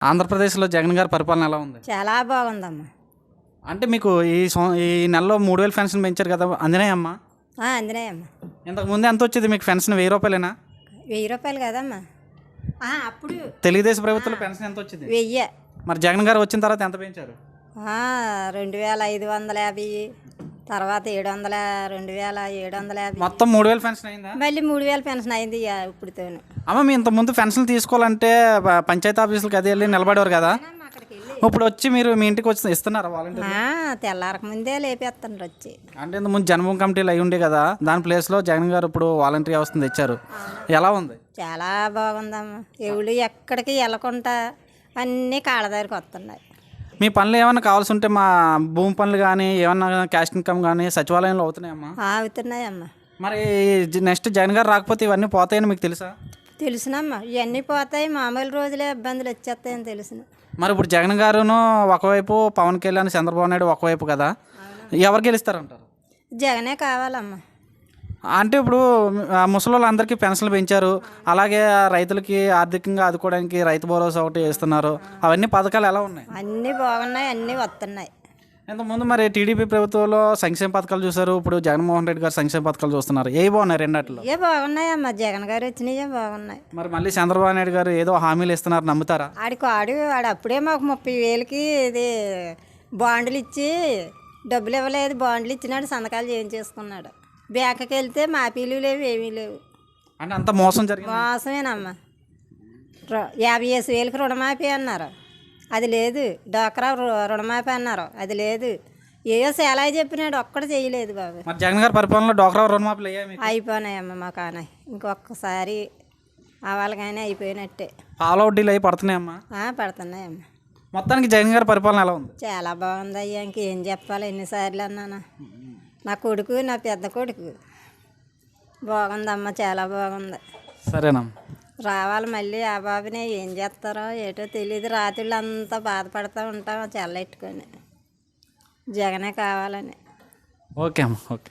ఆంధ్రప్రదేశ్‌లో జగన్ గారి పరిపాలన ఎలా ఉంది? చాలా బాగుందమ్మా. అంటే మీకు ఈ నెలలో 3000 పెన్షన్ పెంచారు కదా! అందినాయమ్మా? అందినాయమ్మా. ఇంతకు ముందు ఎంతొచ్చేది మీకు పెన్షన్? రూ. 1000 ₹1000 కదమ్మా. అప్పుడు తెలుగుదేశం ప్రభుత్వంలో పెన్షన్ ఎంతొచ్చేది? 1000. మరి జగన్ గారు వచ్చిన తర్వాత ఎంత పెంచారు? 2550, తర్వాత 700, 2750, మొత్తం 3000 పెన్షన్ అయిందా? మళ్ళీ 3000 పెన్షన్ అయింది ఇప్పుడుతోను. అమ్మ మీ ఇంతకుముందు పెన్షన్లు తీసుకోవాలంటే పంచాయతీ ఆఫీసులకు అది వెళ్ళి నిలబడేవారు కదా! అక్కడికి వెళ్ళి ఇప్పుడు వచ్చి మీరు మీ ఇంటికి వచ్చి ఇస్తున్నారా వాలంటీర్? తెల్లారక ముందే లేపేస్తాను వచ్చి. అంటే ఇంత ముందు జన్మభూమి కమిటీలు అయి ఉండే కదా, దాని ప్లేస్లో జగన్ గారు ఇప్పుడు వాలంటీర్ వ్యవస్థను తెచ్చారు. ఎలా ఉంది? చాలా బాగుందమ్మా. ఎవరు ఎక్కడికి వెళ్ళకుండా అన్నీ కాళ్ళదారికి వస్తున్నాయి. మీ పనులు ఏమైనా కావాల్సి ఉంటే మా భూమి పనులు కానీ ఏమన్నా క్యాష్ ఇన్కమ్ కానీ సచివాలయంలో అవుతున్నాయమ్మా? అవుతున్నాయమ్మా. మరి నెక్స్ట్ జగన్ గారు రాకపోతే ఇవన్నీ పోతాయని మీకు తెలుసా? తెలుసునమ్మా. ఇవన్నీ పోతాయి, మామూలు రోజులే ఇబ్బందులు వచ్చేస్తాయని తెలుసును. మరి ఇప్పుడు జగన్ గారును ఒకవైపు, పవన్ కళ్యాణ్, చంద్రబాబు నాయుడు ఒకవైపు కదా, ఎవరు గెలుస్తారంటారు? జగనే కావాలమ్మా. అంటే ఇప్పుడు ముసలోళ్ళందరికీ పెన్షన్లు పెంచారు, అలాగే రైతులకి ఆర్థికంగా ఆదుకోవడానికి రైతు భరోసా ఒకటి వేస్తున్నారు. అవన్నీ పథకాలు ఎలా ఉన్నాయి? అన్నీ బాగున్నాయి, అన్నీ వస్తున్నాయి. ఇంతకుముందు మరి టీడీపీ ప్రభుత్వంలో సంక్షేమ పథకాలు చూసారు, ఇప్పుడు జగన్మోహన్ రెడ్డి గారు సంక్షేమ పథకాలు చూస్తున్నారు. ఏవి బాగున్నాయి రెండట్లో? ఏ బాగున్నాయమ్మా. జగన్ గారు వచ్చినాయే బాగున్నాయి. మరి మళ్ళీ చంద్రబాబు నాయుడు గారు ఏదో హామీలు ఇస్తున్నారు, నమ్ముతారా? ఆడు అప్పుడే మాకు 30,000కి ఇది బాండ్లు ఇచ్చి డబ్బులు ఇవ్వలేదు. బాండ్లు ఇచ్చినాడు, సంతకాలు చేయించేసుకున్నాడు. బ్యాంకుకి వెళ్తే మాఫీలు లేవు, ఏమీ లేవు. అంటే అంత మోసం జరిగింది. మోసమేనమ్మా. 55,000కి రుణమాఫీ అన్నారు, అది లేదు. డ్వాక్రా రుణమాఫీ అన్నారు, అది లేదు. ఏయో చాలా చెప్పినాడు, ఒక్కడు చేయలేదు బాబు. మరి జగన్ గారి పరిపాలనలో డ్వాక్రా రుణమాఫీలు అయ్యాయి మీకు? అయిపోయినాయమ్మా మాకు అన్నాయి. ఇంకొకసారి అవ్వాలి కానీ అయిపోయినట్టే. ఆల్ అవుట్ డీల్ అయి పడుతున్నాయమ్మా? పడుతున్నాయమ్మా. మొత్తానికి జగన్ గారి పరిపాలన ఎలా ఉంది? చాలా బాగుంది అయ్యా. ఇంకేం చెప్పాలి, ఎన్నిసార్లు అన్నానా. నా కొడుకు, నా పెద్ద కొడుకు బాగుందమ్మా, చాలా బాగుంది. సరేనమ్మా. రావాలి మళ్ళీ. ఆ బాబునే ఏం చేస్తారో ఏటో తెలియదు. రాత్రులు అంతా బాధపడుతూ ఉంటాం చెల్లెట్టుకొని. జగనే కావాలని. ఓకే అమ్మా, ఓకే.